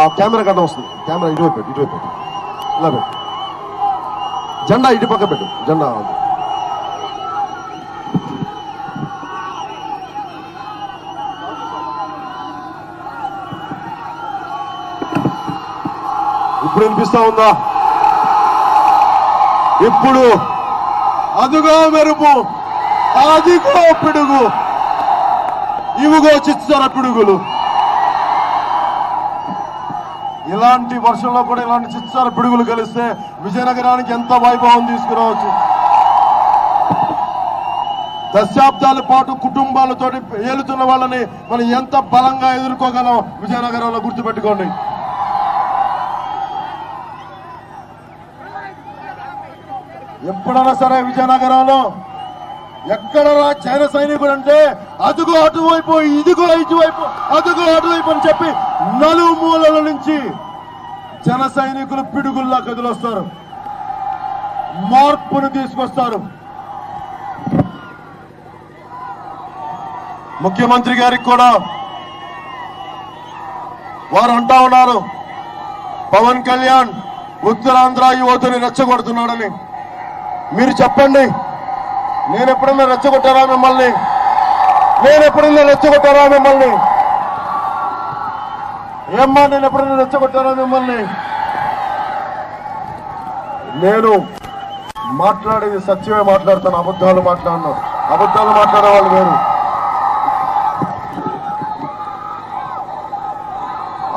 ఆ కెమెరా గడ్డ వస్తుంది. కెమెరా ఇటువైపు పెట్టు, ఇటువైపు పెట్టు, ఇలా పెట్టు. జెండా ఇటు పక్క పెట్టు. జెండా ఇప్పుడు వినిపిస్తా ఉందా? ఇప్పుడు అదుగో మెరుపు, అదిగో పిడుగు, ఇవిగో చిచ్చార పిడుగులు. ఇలాంటి వర్షంలో కూడా ఇలాంటి చిచ్చార పిడుగులు కలిస్తే విజయనగరానికి ఎంత వైభవం తీసుకురావచ్చు. దశాబ్దాల పాటు కుటుంబాలతో ఏలుతున్న వాళ్ళని మనం ఎంత బలంగా ఎదుర్కోగలం విజయనగరంలో గుర్తుపెట్టుకోండి. ఎప్పుడైనా సరే విజయనగరంలో ఎక్కడ జన సైనికుడు అంటే అదుగో అటువైపు, ఇదిగో ఇటువైపు, అదుగో అటువైపు అని చెప్పి నలుమూలల నుంచి జన సైనికులు పిడుగుల్లా కదిలొస్తారు, మార్పును తీసుకొస్తారు. ముఖ్యమంత్రి గారికి కూడా వారు అంటా ఉన్నారు, పవన్ కళ్యాణ్ ఉత్తరాంధ్ర యువతని రెచ్చగొడుతున్నాడని. మీరు చెప్పండి, నేను ఎప్పుడైనా రెచ్చగొట్టారా మిమ్మల్ని? నేను ఎప్పుడైనా రెచ్చగొట్టారా మిమ్మల్ని? ఏమ్మా, నేను ఎప్పుడైనా రెచ్చగొట్టారా మిమ్మల్ని? నేను మాట్లాడేది సత్యమే మాట్లాడతాను, అబద్ధాలు మాట్లాడను. అబద్ధాలు మాట్లాడే వాళ్ళు వేరు.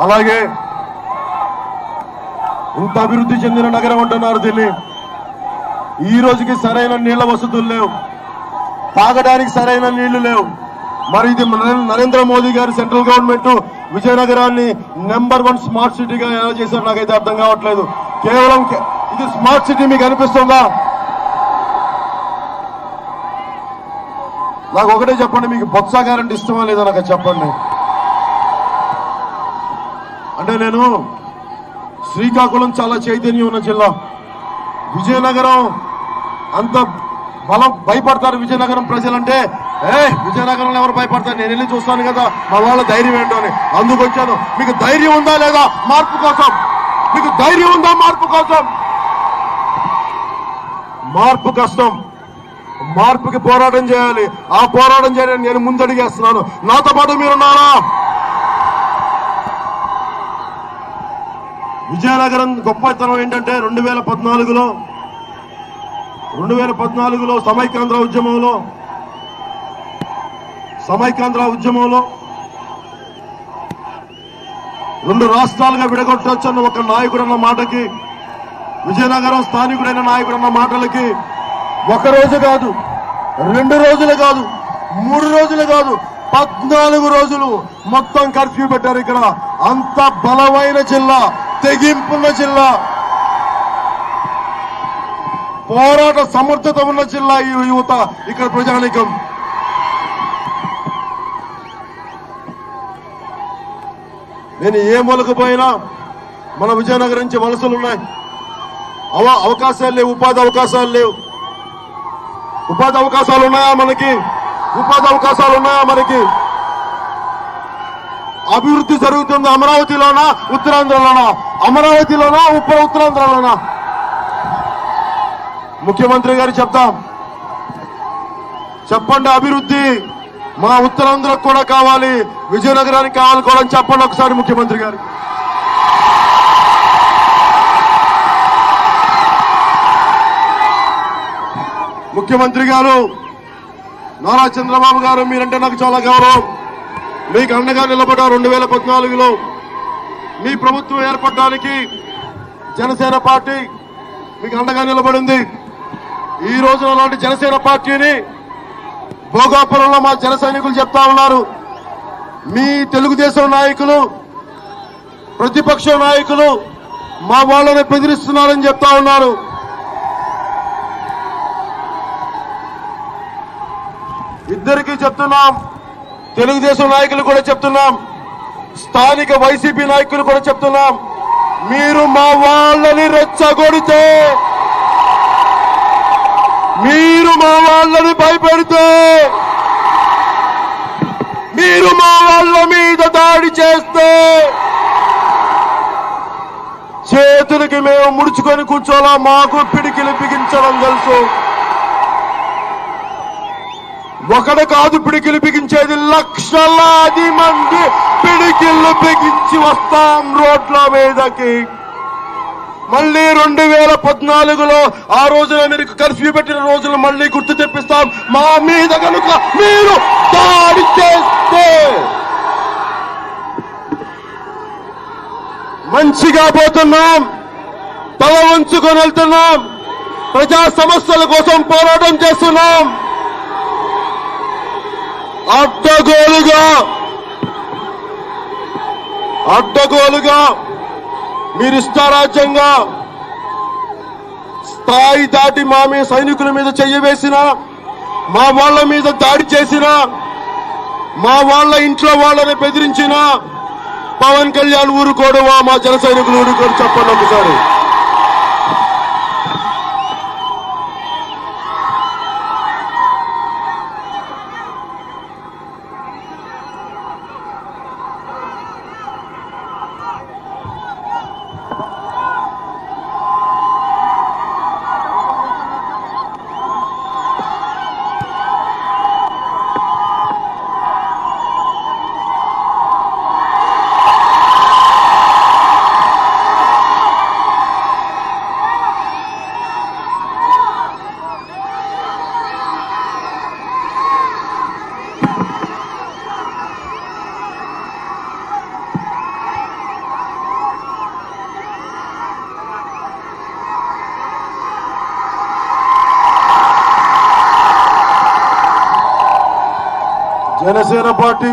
అలాగే ఇంత అభివృద్ధి చెందిన నగరం అంటున్నారు దీన్ని. ఈ రోజుకి సరైన నీళ్ల వసతులు లేవు, తాగడానికి సరైన నీళ్లు లేవు. మరి ఇది నరేంద్ర మోదీ గారి సెంట్రల్ గవర్నమెంట్ విజయనగరాన్ని నెంబర్ 1 స్మార్ట్ సిటీగా ఎలా చేశారు నాకైతే అర్థం కావట్లేదు. కేవలం ఇది స్మార్ట్ సిటీ మీకు అనిపిస్తుందా? నాకు ఒకటే చెప్పండి, మీకు బొత్స గ్యారెంటీ ఇష్టమా లేదా నాకు చెప్పండి. అంటే నేను శ్రీకాకుళం చాలా చైతన్యం ఉన్న జిల్లా, విజయనగరం అంత బలం భయపడతారు విజయనగరం ప్రజలంటే. విజయనగరంలో ఎవరు భయపడతారు? నేను వెళ్ళి చూస్తాను కదా మా వాళ్ళ ధైర్యం ఏంటో అని. అందుకు వచ్చాను. మీకు ధైర్యం ఉందా లేదా మార్పు కోసం? మీకు ధైర్యం ఉందా మార్పు కోసం? మార్పు కష్టం, మార్పుకి పోరాటం చేయాలి. ఆ పోరాటం చేయడానికి నేను ముందడిగేస్తున్నాను. నాతో పాటు మీరున్నారా? విజయనగరం గొప్పతనం ఏంటంటే 2014లో సమైక్యాంధ్ర ఉద్యమంలో 2 రాష్ట్రాలుగా విడగొట్టొచ్చన్న ఒక నాయకుడు అన్న మాటకి, విజయనగరం స్థానికుడైన నాయకుడు అన్న మాటలకి 1 రోజు కాదు, 2 రోజులు కాదు, 3 రోజులు కాదు, 14 రోజులు మొత్తం కర్ఫ్యూ పెట్టారు ఇక్కడ. అంత బలమైన జిల్లా, తెగింపున్న జిల్లా, పోరాట సమర్థత ఉన్న జిల్లా ఈ యువత, ఇక్కడ ప్రజానీకం. నేను ఏ మూలకు పోయినా మన విజయనగరం నుంచి వలసలు ఉన్నాయి. అవకాశాలు లేవు, ఉపాధి అవకాశాలు లేవు. ఉపాధి అవకాశాలు ఉన్నాయా మనకి? ఉపాధి అవకాశాలు ఉన్నాయా మనకి? అభివృద్ధి జరుగుతుంది అమరావతిలోనా ఉత్తరాంధ్రలోనా? అమరావతిలోనా ఉత్తరాంధ్రలోనా? ముఖ్యమంత్రి గారు చెప్తాం, చెప్పండి అభివృద్ధి మా ఉత్తరాంధ్రకు కూడా కావాలి, విజయనగరానికి కావాలి కూడా అని చెప్పండి ఒకసారి ముఖ్యమంత్రి గారు. ముఖ్యమంత్రి గారు నారా చంద్రబాబు గారు మీరంటే నాకు చాలా గౌరవం. మీకు అండగా నిలబడ్డారు. 2014లో మీ ప్రభుత్వం ఏర్పడడానికి జనసేన పార్టీ మీకు అండగా నిలబడింది. ఈ రోజున అలాంటి జనసేన పార్టీని భోగాపురంలో మా జన సైనికులు చెప్తా ఉన్నారు, మీ తెలుగుదేశం నాయకులు, ప్రతిపక్ష నాయకులు మా వాళ్ళని బెదిరిస్తున్నారని చెప్తా ఉన్నారు. ఇద్దరికీ చెప్తున్నాం, తెలుగుదేశం నాయకులు కూడా చెప్తున్నాం, స్థానిక వైసీపీ నాయకులు కూడా చెప్తున్నాం, మీరు మా వాళ్ళని రెచ్చగొడితే, మీరు మా వాళ్ళని భయపెడితే, మీరు మా వాళ్ళ మీద దాడి చేస్తే కేసులకి మేము ముడుచుకొని కూర్చోలా, మాకు పిడికిలు బిగించడం తెలుసు. ఒకడు కాదు పిడికిలు బిగించేది, లక్షలాది మంది పిడికిళ్ళు బిగించి వస్తాం రోడ్ల మీదకి. మళ్ళీ 2014లో ఆ రోజున మీరు కర్ఫ్యూ పెట్టిన రోజులు మళ్ళీ గుర్తు తెప్పిస్తాం. మా మీద కనుక మీరు దాడి చేస్తే మంచిగా పోతున్నాం, తల వంచుకొని వెళ్తున్నాం, ప్రజా సమస్యల కోసం పోరాటం చేస్తున్నాం. అడ్డగోలుగా మీరు ఇష్టారాజ్యంగా స్థాయి దాటి మా మీద సైనికుల మీద చెయ్యవేసినా, మా వాళ్ళ మీద దాడి చేసినా, మా వాళ్ళ ఇంట్లో వాళ్ళని బెదిరించినా పవన్ కళ్యాణ్ ఊరుకోవడమా, మా జన సైనికులు ఊరుకోడు? చెప్పండి ఒకసారి. జనసేన పార్టీ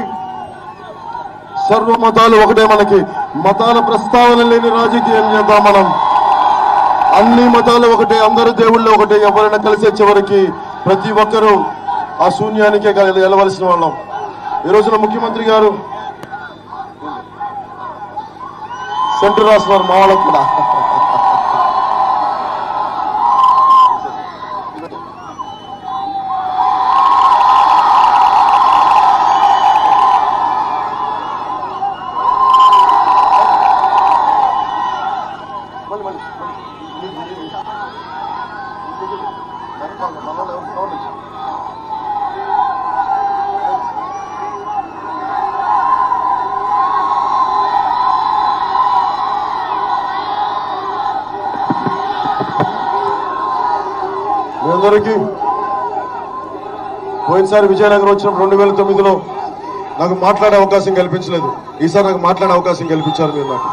సర్వ మతాలు ఒకటే. మనకి మతాల ప్రస్తావన లేని రాజకీయం చేద్దాం మనం. అన్ని మతాలు ఒకటే, అందరూ దేవుళ్ళు ఒకటే. ఎవరైనా కలిసే చివరికి ప్రతి ఒక్కరూ ఆ శూన్యానికే వెళ్ళవలసిన వాళ్ళం. ఈ రోజున ముఖ్యమంత్రి గారు సెంటర్ రాస్తున్నారు మా వాళ్ళకు కూడా. మీ అందరికీ పోయినసారి విజయనగరం వచ్చినప్పుడు 2009లో నాకు మాట్లాడే అవకాశం కల్పించలేదు. ఈసారి నాకు మాట్లాడే అవకాశం కల్పించారు మీరు. నాకు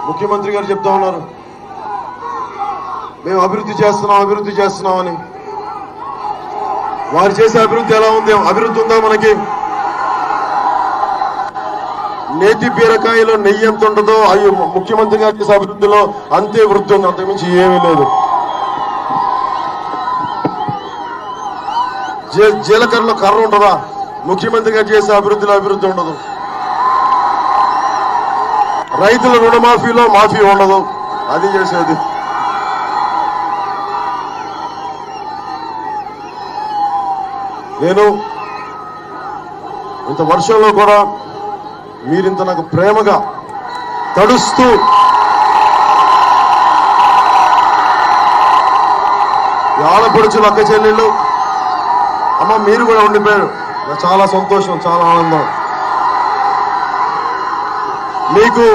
ముఖ్యమంత్రి గారు చెప్తా ఉన్నారు, మేము అభివృద్ధి చేస్తున్నామని. వారు చేసే అభివృద్ధి ఎలా ఉంది? అభివృద్ధి ఉందా మనకి? నేతి బీరకాయలో నెయ్యి ఎంత ఉండదో అవి ముఖ్యమంత్రి గారి చేసే అభివృద్ధిలో అంతే వృద్ధి ఉంది, అంతకుమించి ఏమీ లేదు. జీలకర్రలో కర్ర ఉంటుందా? ముఖ్యమంత్రి గారు చేసే అభివృద్ధిలో అభివృద్ధి ఉండదు. రైతుల రుణమాఫీలో మాఫీ ఉండదు, అది చేసేది. నేను ఇంత వర్షంలో కూడా మీరింత నాకు ప్రేమగా తడుస్తూ ఆడపడుచులు, అక్క చెల్లెళ్ళు, అమ్మ మీరు కూడా ఉండిపోయారు. నాకు చాలా సంతోషం, చాలా ఆనందం. మీకు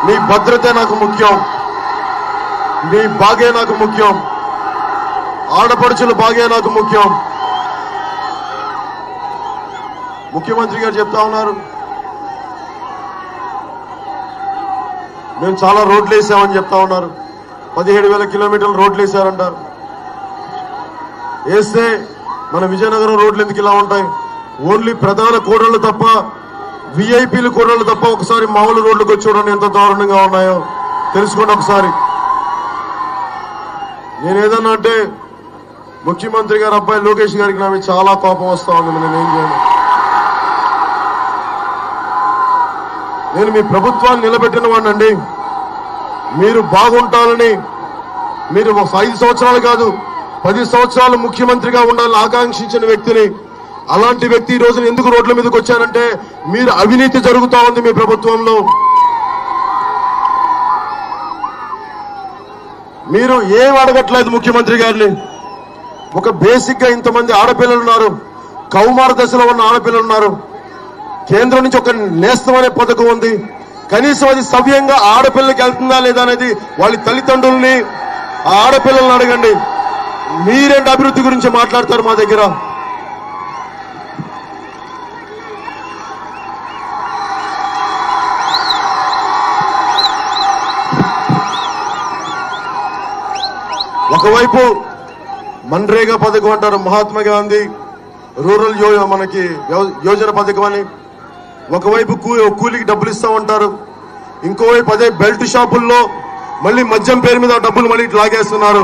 మీ భద్రతే నాకు ముఖ్యం, మీ బాగే నాకు ముఖ్యం, ఆడపడుచులు బాగే నాకు ముఖ్యం. ముఖ్యమంత్రి గారు చెప్తా ఉన్నారు, మేము చాలా రోడ్లు వేసామని చెప్తా ఉన్నారు. 17,000 కిలోమీటర్లు రోడ్లు వేశారంట. వేస్తే మన విజయనగరం రోడ్లు ఎందుకు ఇలా ఉంటాయి? ఓన్లీ ప్రధాన కూడళ్లు తప్ప, విఐపీలు కూడళ్లు తప్ప ఒకసారి మామూలు రోడ్లకు వచ్చి చూడండి ఎంత దారుణంగా ఉన్నాయో తెలుసుకోండి ఒకసారి. నేనేదన్నా అంటే ముఖ్యమంత్రి గారు అబ్బాయి లోకేష్ గారికి నా మీద చాలా కోపం వస్తా ఉంది. నేనేం చేయను. నేను మీ ప్రభుత్వాన్ని నిలబెట్టిన వాడినండి. మీరు బాగుంటాలని, మీరు 5 సంవత్సరాలు కాదు 10 సంవత్సరాలు ముఖ్యమంత్రిగా ఉండాలని ఆకాంక్షించిన వ్యక్తిని. అలాంటి వ్యక్తి ఈ రోజున ఎందుకు రోడ్ల మీదకి వచ్చారంటే మీరు అవినీతి జరుగుతా ఉంది మీ ప్రభుత్వంలో. మీరు ఏం అడగట్లేదు ముఖ్యమంత్రి గారిని. ఒక బేసిక్ గా ఇంతమంది ఆడపిల్లలు ఉన్నారు, కౌమార దశలో ఉన్న ఆడపిల్లలు ఉన్నారు. కేంద్రం నుంచి ఒక నేస్తం అనే పథకం ఉంది. కనీసం అది సవ్యంగా ఆడపిల్లకి వెళ్తుందా లేదా అనేది వాళ్ళ తల్లిదండ్రుల్ని ఆ ఆడపిల్లల్ని అడగండి. మీరేంటి అభివృద్ధి గురించి మాట్లాడతారు మా దగ్గర? ఒకవైపు మన్రేగా పథకం అంటారు, మహాత్మా గాంధీ రూరల్ మనకి యోజన పథకం అని. ఒకవైపు కూలికి డబ్బులు ఇస్తామంటారు, ఇంకోవైపు అదే బెల్ట్ షాపుల్లో మళ్ళీ మద్యం పేరు మీద డబ్బులు మళ్ళీ లాగేస్తున్నారు.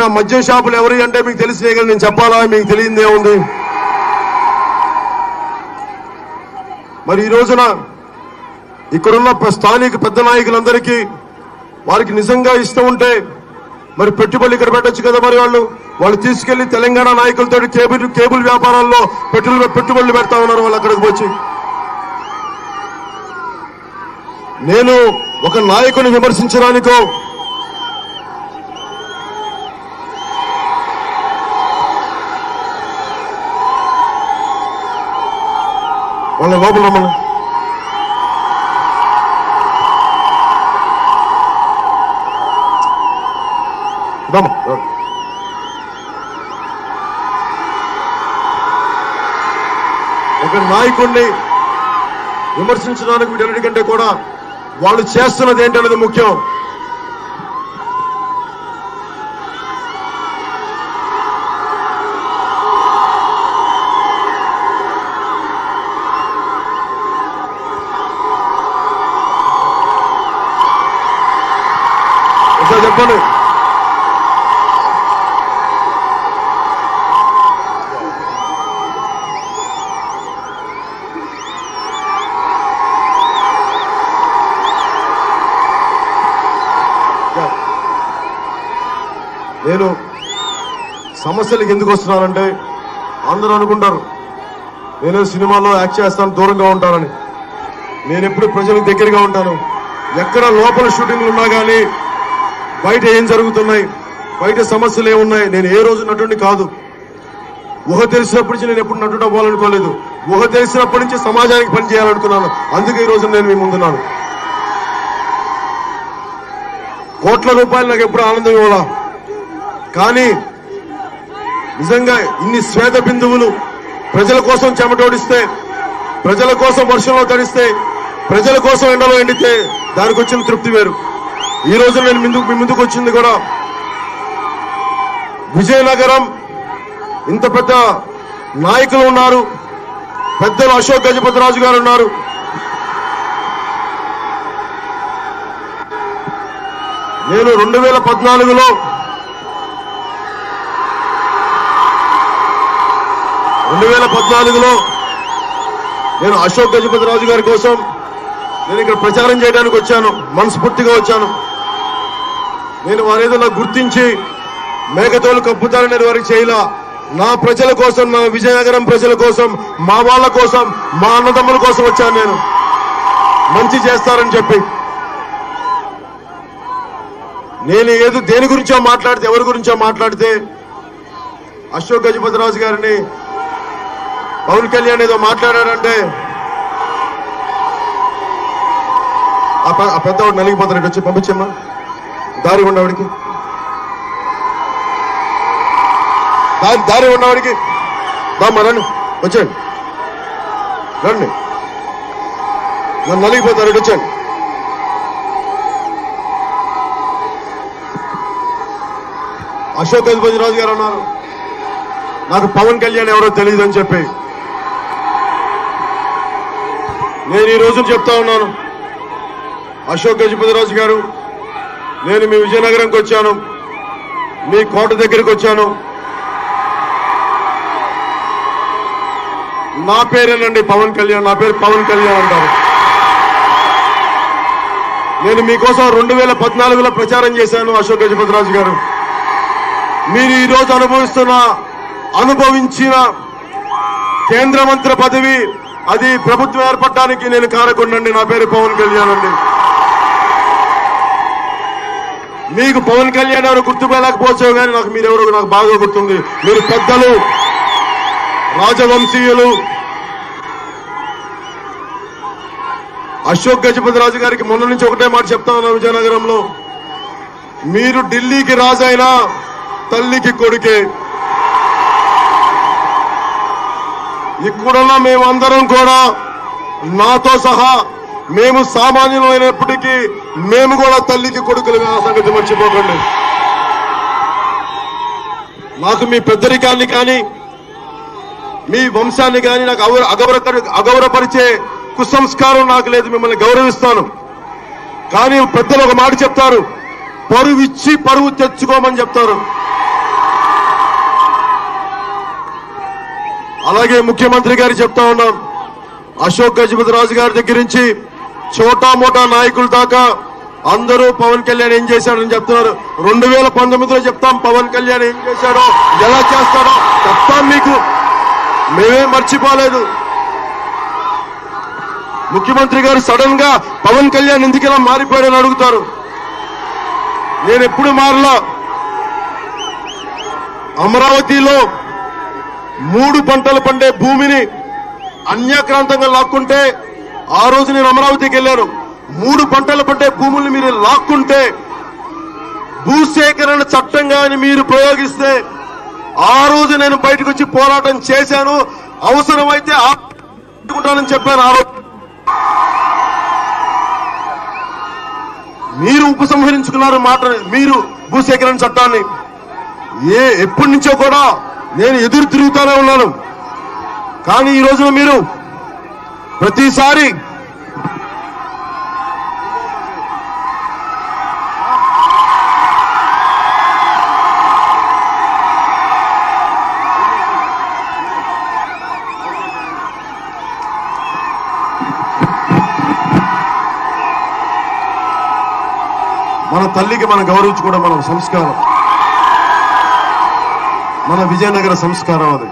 ఆ మద్యం షాపులు ఎవరి అంటే మీకు తెలిసినే కదా, నేను చెప్పాలా? మీకు తెలియదే ఉంది. మరి ఈ రోజున ఇక్కడున్న స్థానిక పెద్ద నాయకులందరికీ వారికి నిజంగా ఇష్టం ఉంటే మరి పెట్టుబడులు ఇక్కడ పెట్టచ్చు కదా. మరి వాళ్ళు తీసుకెళ్లి తెలంగాణ నాయకులతో కేబుల్ వ్యాపారాల్లో పెట్టుబడులు పెడతా ఉన్నారు వాళ్ళు అక్కడికి వచ్చి. నేను ఒక నాయకుని విమర్శించడానికో వాళ్ళ లోపల రమ్మని ఒక నాయకుడిని విమర్శించడానికి వీటన్నిటికంటే కూడా వాళ్ళు చేస్తున్నది ఏంటనేది ముఖ్యం. చెప్పండి. నేను సమస్యలకు ఎందుకు వస్తున్నానంటే అందరూ అనుకుంటారు నేను సినిమాలో యాక్ట్ చేస్తాను, దూరంగా ఉంటానని. నేను ఎప్పుడు ప్రజలకు దగ్గరగా ఉంటాను. ఎక్కడ లోపల షూటింగ్లు ఉన్నా కానీ బయట ఏం జరుగుతున్నాయి, బయట సమస్యలు ఏమున్నాయి, నేను ఏ రోజు నటుడిని కాదు. ఊహ తెలిసినప్పటి నుంచి నేను ఎప్పుడు నటుడు అవ్వాలనుకోలేదు. ఊహ తెలిసినప్పటి నుంచి సమాజానికి పని చేయాలనుకున్నాను. అందుకే ఈ రోజు నేను మీ ముందున్నాను. కోట్ల రూపాయలు నాకు ఎప్పుడు ఆనందం ఇవ్వాలా, కానీ నిజంగా ఇన్ని శ్వేత బిందువులు ప్రజల కోసం చెమటోడిస్తే, ప్రజల కోసం వర్షంలో తడిస్తే, ప్రజల కోసం ఎండలో ఎండితే దానికి వచ్చిన తృప్తి వేరు. ఈ రోజు నేను మీ ముందుకు వచ్చింది కూడా విజయనగరం ఇంత పెద్ద నాయకులు ఉన్నారు. పెద్దలు అశోక్ గజపతిరాజు గారు ఉన్నారు. నేను 2014లో నేను అశోక్ గజపతిరాజు గారి కోసం నేను ఇక్కడ ప్రచారం చేయడానికి వచ్చాను. మనస్ఫూర్తిగా వచ్చాను. నేను వారేదో నాకు గుర్తించి మేకతోలు కప్పుతారని నేను వారికి చేయలా. నా ప్రజల కోసం, నా విజయనగరం ప్రజల కోసం, మా వాళ్ళ కోసం, మా అన్నదమ్ముల కోసం వచ్చాను. నేను మంచి చేస్తారని చెప్పి. నేను ఏదో దేని గురించో మాట్లాడితే, ఎవరి గురించో మాట్లాడితే అశోక్ గజపతిరాజు గారిని పవన్ కళ్యాణ్ ఏదో మాట్లాడారంటే ఆ పెద్దవాడు నలిగిపోతాడు. వచ్చి పంపించమ్మా, దారి ఉన్నవాడికి, దారి ఉన్నవాడికి బామ్మ రండి, వచ్చేయండి, రండి, నన్ను నలిగిపోతారు, వచ్చేయండి. అశోక్ గజపతిరాజు గారు అన్నారు నాకు పవన్ కళ్యాణ్ ఎవరో తెలియదు అని చెప్పి. నేను ఈ రోజు చెప్తా ఉన్నాను, అశోక్ గజపతిరాజు గారు, నేను మీ విజయనగరంకి వచ్చాను, మీ కోట దగ్గరికి వచ్చాను. నా పేరేనండి పవన్ కళ్యాణ్, నా పేరు పవన్ కళ్యాణ్ అంటారు. నేను మీకోసం 2014లో ప్రచారం చేశాను. అశోక్ గజపతిరాజు గారు, మీరు ఈ రోజు అనుభవించిన కేంద్ర మంత్రి పదవి అది ప్రభుత్వం ఏర్పడడానికి నేను కారకుండండి. నా పేరు పవన్ కళ్యాణ్ అండి. మీకు పవన్ కళ్యాణ్ ఎవరు గుర్తుపోలేకపోవచ్చు కానీ నాకు మీరెవరో నాకు బాగా గుర్తుంది. మీరు పెద్దలు, రాజవంశీయులు. అశోక్ గజపతి రాజు గారికి మొన్న నుంచి ఒకటే మాట చెప్తా ఉన్నా విజయనగరంలో, మీరు ఢిల్లీకి రాజైనా తల్లికి కొడుకే. ఇక్కడున్న మేమందరం కూడా, నాతో సహా మేము సామాన్యులమైనప్పటికీ మేము కూడా తల్లికి కొడుకులుగా సంగతి మర్చిపోకండి. నాకు మీ పెద్దరికాన్ని కానీ మీ వంశాన్ని కానీ నాకు అగౌరవపరిచే కుసంస్కారం నాకు లేదు. మిమ్మల్ని గౌరవిస్తాను. కానీ పెద్దలు ఒక మాట చెప్తారు, పరువు ఇచ్చి పరువు తెచ్చుకోమని చెప్తారు. అలాగే ముఖ్యమంత్రి గారు చెప్తా ఉన్నాం, అశోక్ గజపతి రాజు గారి దగ్గర నుంచి చోటా మోటా నాయకుల దాకా అందరూ పవన్ కళ్యాణ్ ఏం చేశాడని చెప్తున్నారు. 2019లో చెప్తాం పవన్ కళ్యాణ్ ఏం చేశాడో, ఎలా చేస్తాడో చెప్తాం మీకు. మేమేం మర్చిపోలేదు. ముఖ్యమంత్రి గారు సడన్ గా పవన్ కళ్యాణ్ ఎందుకలా మారిపోయాడని అడుగుతారు. నేను ఎప్పుడు మారలా. అమరావతిలో 3 పంటలు పండే భూమిని అన్యాక్రాంతంగా లాక్కుంటే, ఆ రోజు నేను అమరావతికి వెళ్ళాను. 3 పంటలు పండే భూముల్ని మీరు లాక్కుంటే, భూసేకరణ చట్టంగా మీరు ప్రయోగిస్తే, ఆ రోజు నేను బయటకు వచ్చి పోరాటం చేశాను. అవసరమైతే ఆపుకుంటానని చెప్పాను. ఆ రోజు మీరు ఉపసంహరించుకున్నారు మాట, మీరు భూసేకరణ చట్టాన్ని. ఎప్పటి నుంచో కూడా నేను ఎదురు తిరుగుతానే ఉన్నాను. కానీ ఈ రోజున మీరు ప్రతిసారి మన తల్లికి మనం గౌరవించుకోవడం మన సంస్కారం, మన విజయనగర సంస్కారం. అది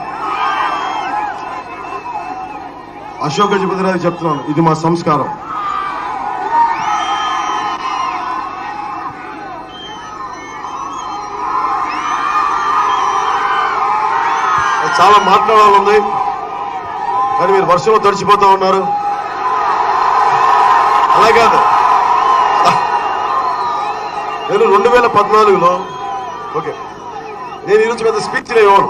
అశోక్ గజపతి రాజు చెప్తున్నాను, ఇది మా సంస్కారం. చాలా మాట్లాడాలి, కానీ మీరు వర్షంలో తడిచిపోతా ఉన్నారు. అలా కాదు, నేను 2014లో ఓకే, నేను ఈరోజు పెద్ద స్పీచ్ ఇవ్వను,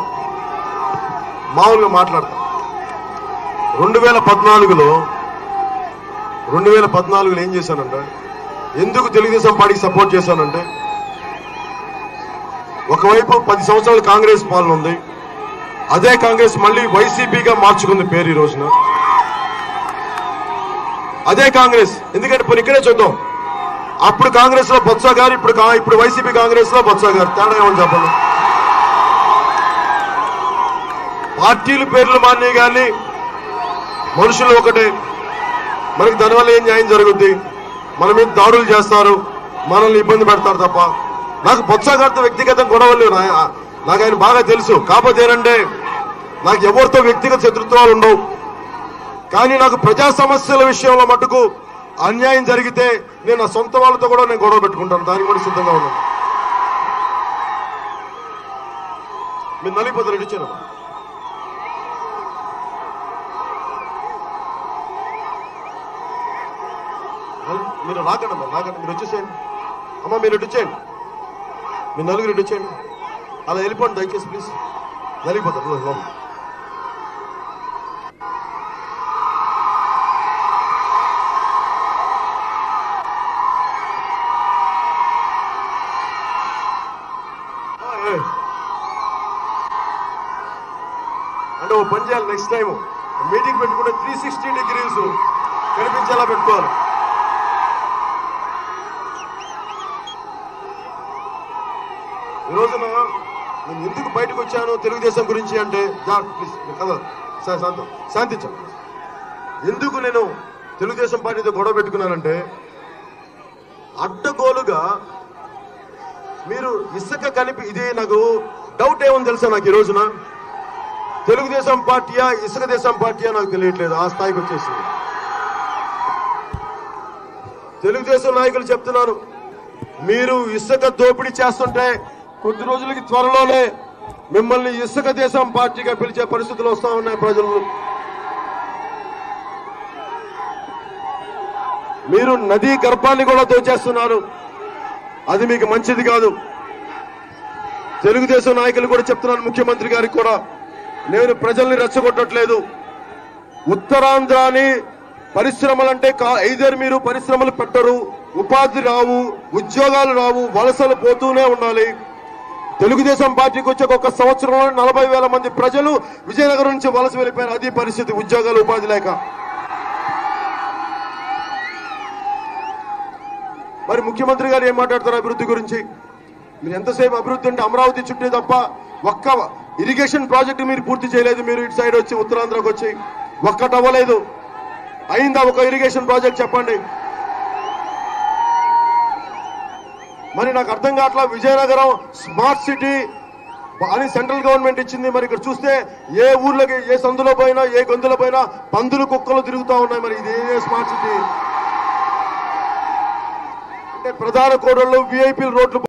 మామూలుగా మాట్లాడతాను. 2014లో ఏం చేశానంటే, ఎందుకు తెలుగుదేశం పార్టీకి సపోర్ట్ చేశానంటే, ఒకవైపు 10 సంవత్సరాలు కాంగ్రెస్ పాలన ఉంది. అదే కాంగ్రెస్ మళ్ళీ వైసీపీగా మార్చుకుంది పేరు ఈ రోజున. అదే కాంగ్రెస్, ఎందుకంటే ఇప్పుడు ఇక్కడే చూద్దాం, అప్పుడు కాంగ్రెస్ లో బొత్స గారు, ఇప్పుడు వైసీపీ కాంగ్రెస్ లో బొత్స గారు, తేడా ఏమని చెప్పండి. పార్టీలు పేర్లు మానే కానీ మనుషులు ఒకటే. మనకి దానివల్ల ఏం న్యాయం జరుగుద్ది? మన మీద దాడులు చేస్తారు, మనల్ని ఇబ్బంది పెడతారు తప్ప. నాకు బొత్స గారితో వ్యక్తిగత గొడవలు నాకు ఆయన బాగా తెలుసు. కాకపోతే ఏంటంటే, నాకు ఎవరితో వ్యక్తిగత శత్రుత్వాలు ఉండవు. కానీ నాకు ప్రజా సమస్యల విషయంలో మటుకు అన్యాయం జరిగితే నేను నా సొంత వాళ్ళతో కూడా నేను గొడవ పెట్టుకుంటాను. దానికి కూడా సిద్ధంగా ఉన్నాను. మీరు నలిపోతే రెడీ చేయను, మీరు రాకండి అమ్మా, రాకండి, మీరు వచ్చేసేయండి అమ్మా, మీరు రెడీ చేయండి, మీరు నలుగురు రెడీ చేయండి. అలా వెళ్ళిపోండి దయచేసి ప్లీజ్, నలిగిపోతారు. అంటే ఓ పని చేయాలి, నెక్స్ట్ టైం మీటింగ్ పెట్టుకుంటే 360 degrees కనిపించేలా పెట్టుకోవాలి. ఈ రోజున నేను ఎందుకు బయటకు వచ్చాను తెలుగుదేశం గురించి అంటే, ప్లీజ్ కదా శాంతించాను. ఎందుకు నేను తెలుగుదేశం పార్టీతో గొడవ పెట్టుకున్నానంటే, అడ్డగోలుగా మీరు ఇసుక కలిపి ఇది నాకు డౌట్ ఏముంది తెలుసా నాకు ఈ రోజున తెలుగుదేశం పార్టీయా ఇసుక దేశం పార్టీయా నాకు తెలియట్లేదు ఆ స్థాయికి వచ్చేసింది తెలుగుదేశం నాయకులు చెప్తున్నారు మీరు ఇసుక దోపిడీ చేస్తుంటే కొద్ది రోజులకి త్వరలోనే మిమ్మల్ని ఇసుక దేశం పార్టీగా పిలిచే పరిస్థితులు వస్తా ఉన్నాయి ప్రజలు మీరు నదీ గర్భాన్ని కూడా దోచేస్తున్నారు అది మీకు మంచిది కాదు తెలుగుదేశం నాయకులు కూడా చెప్తున్నారు ముఖ్యమంత్రి గారికి కూడా నేను ప్రజల్ని రెచ్చగొట్టట్లేదు ఉత్తరాంధ్రాని పరిశ్రమలంటే ఐదర్ మీరు పరిశ్రమలు పెట్టరు ఉపాధి రావు ఉద్యోగాలు రావు వలసలు పోతూనే ఉండాలి తెలుగుదేశం పార్టీకి వచ్చే ఒక సంవత్సరంలో 40,000 మంది ప్రజలు విజయనగరం నుంచి వలస వెళ్ళిపోయారు అది పరిస్థితి ఉద్యోగాలు ఉపాధి లేక మరి ముఖ్యమంత్రి గారు ఏం మాట్లాడతారు అభివృద్ధి గురించి మీరు ఎంతసేపు అభివృద్ధి అంటే అమరావతి చుట్టే తప్ప ఒక్క ఇరిగేషన్ ప్రాజెక్టు మీరు పూర్తి చేయలేదు మీరు ఇటు సైడ్ వచ్చి ఉత్తరాంధ్రకు వచ్చి ఒక్కటి అవ్వలేదు అయిందా ఒక ఇరిగేషన్ ప్రాజెక్ట్ చెప్పండి మరి నాకు అర్థం కావట్లా విజయనగరం స్మార్ట్ సిటీ అని సెంట్రల్ గవర్నమెంట్ ఇచ్చింది మరి ఇక్కడ చూస్తే ఏ ఊర్లకి ఏ సందులో పోయినా ఏ గొంతులో పోయినా పందులు కుక్కలు తిరుగుతూ ఉన్నాయి మరి ఇది ఏ స్మార్ట్ సిటీ అంటే ప్రధాన కూడళ్లు విఐపీ రోడ్లు